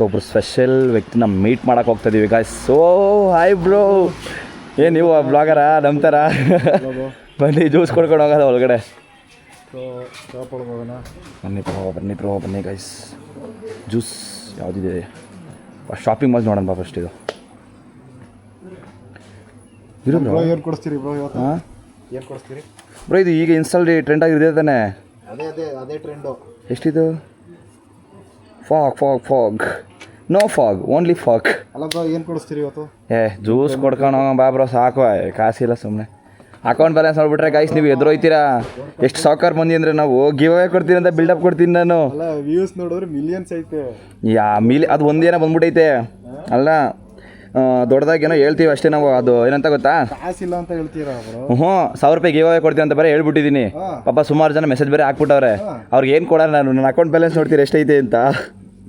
ಒಬ್ರು ಸ್ಪೆಷಲ್ ವ್ಯಕ್ತಿನ ಮೀಟ್ ಮಾಡಕ್ಕೆ ಹೋಗ್ತಾ ಇದೀವಿ ಗಾಯ್ಸ್. ಸೋ ಹಾಯ್ ಬ್ರೋ, ಏನು ನೀವು ಬ್ಲಾಗರಾ ನಂಬ್ತಾರ? ಬನ್ನಿ ಜ್ಯೂಸ್ ಕೊಡ್ಕೊಂಡು ಹೋಗೋದ ಒಳಗಡೆ. ಬನ್ನಿ ಗೈಸ್, ಜ್ಯೂಸ್ ಯಾವುದಿದೆ ಶಾಪಿಂಗ್ ಮಾಲ್ ನೋಡೋಣ ಬಾ ಫಸ್ಟ್. ಇದು ಏನು ಕೊಡಿಸ್ತೀರಿ ಬ್ರೋ? ಹಾಂ, ಏನು ಕೊಡಿಸ್ತೀರಿ ಬ್ರೋ? ಇದು ಈಗ ಇನ್ಸ್ಟಾಲ್ ಟ್ರೆಂಡ್ ಆಗಿರುತ್ತೆ ತಾನೆ? ಅದೇ ಟ್ರೆಂಡು. ಎಷ್ಟಿದು? Fog no fog, only fog. ಅಲ್ಲ ಬ್ರೋ, ಏನು ಕೊಡಿಸ್ತೀರಿ ಇವತ್ತು? ಜ್ಯೂಸ್ ಕೊಡ್ಕೊಂಡು ಬಾ ಬ್ರೋ, ಸಾಕು, ಕಾಸಿಲ್ಲ ಸುಮ್ಮನೆ. ಅಕೌಂಟ್ ಬ್ಯಾಲೆನ್ಸ್ ನೋಡ್ಬಿಟ್ರೆ ಗೈಸ್ ನೀವು ಎದುರೋಯ್ತೀರಾ. ಎಷ್ಟು ಸಾವ್ಕಾರ ಮಂದಿ ಅಂದರೆ ನಾವು ಗಿವ್ ಅವೇ ಕೊಡ್ತೀನಿ ಅಂತ ಬಿಲ್ಡಪ್ ಕೊಡ್ತೀನಿ ನಾನು. ಅಲ್ಲ, ವ್ಯೂಸ್ ನೋಡಿದ್ರೆ ಮಿಲಿಯನ್ಸ್ ಐತೆ. ಅದು ಒಂದೇನೋ ಬಂದ್ಬಿಟ್ಟೈತೆ. ಅಲ್ಲ, ದೊಡ್ಡದಾಗೇನೋ ಹೇಳ್ತೀವಿ ಅಷ್ಟೇ ನಾವು. ಅದು ಏನಂತ ಗೊತ್ತಾ? ಕಾಸಿಲ್ಲ ಅಂತ ಹೇಳ್ತೀರಾ? 1000 ರೂಪಾಯಿ ಗಿವ್ ಅವೇ ಕೊಡ್ತೀನಿ ಅಂತ ಬೇರೆ ಹೇಳ್ಬಿಟ್ಟಿದ್ದೀನಿ. ಪಾಪ ಸುಮಾರು ಜನ ಮೆಸೇಜ್ ಬೇರೆ ಹಾಕ್ಬಿಟ್ಟವ್ರೆ. ಅವ್ರಿಗೆ ಏನು ಕೊಡೋಣ ನಾನು? ನನ್ನ ಅಕೌಂಟ್ ಬ್ಯಾಲೆನ್ಸ್ ನೋಡ್ತೀರಿ ಎಷ್ಟೈತೆ ಅಂತ.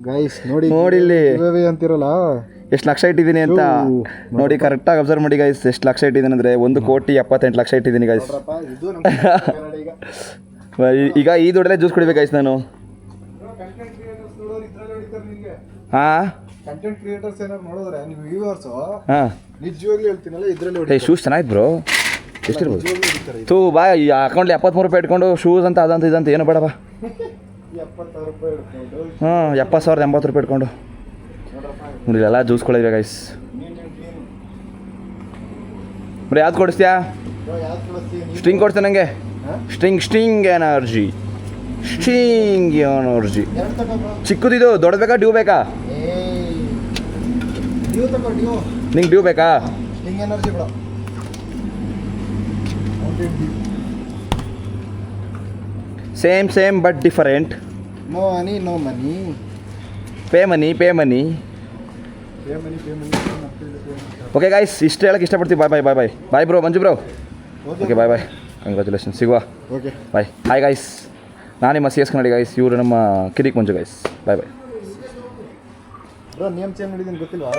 ಗೈಸ್ ನೋಡಿ ಇಲ್ಲಿ ಅಂತಿರಲ್ಲ, ಎಷ್ಟು ಲಕ್ಷ ಇಟ್ಟಿದ್ದೀನಿ ಅಂತ ನೋಡಿ. ಕರೆಕ್ಟಾಗಿ ಅಬ್ಸರ್ವ್ ಮಾಡಿ ಗೈಸ್, ಎಷ್ಟು ಲಕ್ಷ ಇಟ್ಟಿದ್ದೀನಿ ಅಂದರೆ 1,78,00,000 ಇಟ್ಟಿದ್ದೀನಿ ಗೈಸ್. ಈಗ ಈ ದುಡ್ಡಲ್ಲೇ ಜ್ಯೂಸ್ ಕುಡಿಬೇಕು ಗೈಸ್ ನಾನು. ಹಾಂ, ಕಂಟೆಂಟ್ ಕ್ರಿಯೇಟರ್ಸ್ ಏನಾದ್ರು ನೋಡಿದ್ರೆ ನೀವು ವ್ಯೂವರ್ಸ್ ಹಾಂ ನಿಜವಾಗ್ಲೂ ಹೇಳ್ತೀನಲ್ಲ, ಇದರಲ್ಲಿ ಶೂಸ್ ಚೆನ್ನಾಗಿತ್ತು ಬ್ರೋ. ಎಷ್ಟಿರ್ಬೋದು? ತೂ ಬಾ, ಈ ಅಕೌಂಟ್ಲಿ 73 ರೂಪಾಯಿ ಇಟ್ಕೊಂಡು ಶೂಸ್ ಅಂತ ಅದಂತ ಇದಂತ ಏನು ಬೇಡ ಬಾ. 70,000 ರೂಪಾಯಿ ಇಟ್ಕೊಂಡು 70,080 ರೂಪಾಯಿ ಇಟ್ಕೊಂಡು ನೋಡಿ ಎಲ್ಲ ಜ್ಯೂಸ್ ಕೊಡಿದ್ವಿ ಗೈಸ್. ಬರೀ ಯಾವ್ದು ಕೊಡಿಸ್ತೀಯಾ? ಸ್ಟ್ರಿಂಗ್ ಕೊಡ್ತೀನಿ ನನಗೆ. String energy. ಚಿಕ್ಕದಿದು, ದೊಡ್ಡ ಬೇಕಾ ಡ್ಯೂ ಬೇಕಾ? ನಿಂಗೆ ಡ್ಯೂ ಬೇಕಾ? Same but different. No money. Pay money. Okay guys, ಇಷ್ಟು ಹೇಳಕ್ಕೆ ಇಷ್ಟಪಡ್ತೀವಿ. Bye bro, Manju bro. Okay bye. Congratulation, ಸಿಗುವ. Okay bye. ಹಾಯ್ ಗೈಸ್, ನಾನು ನಿಮ್ಮ CS ಕನ್ನಡಿ ಗೈಸ್. ಇವರು ನಮ್ಮ Kirik Manju guys. Bye. Bro, name change ಮಾಡಿದ್ದೀನಿ ಗೊತ್ತಿಲ್ವಾ?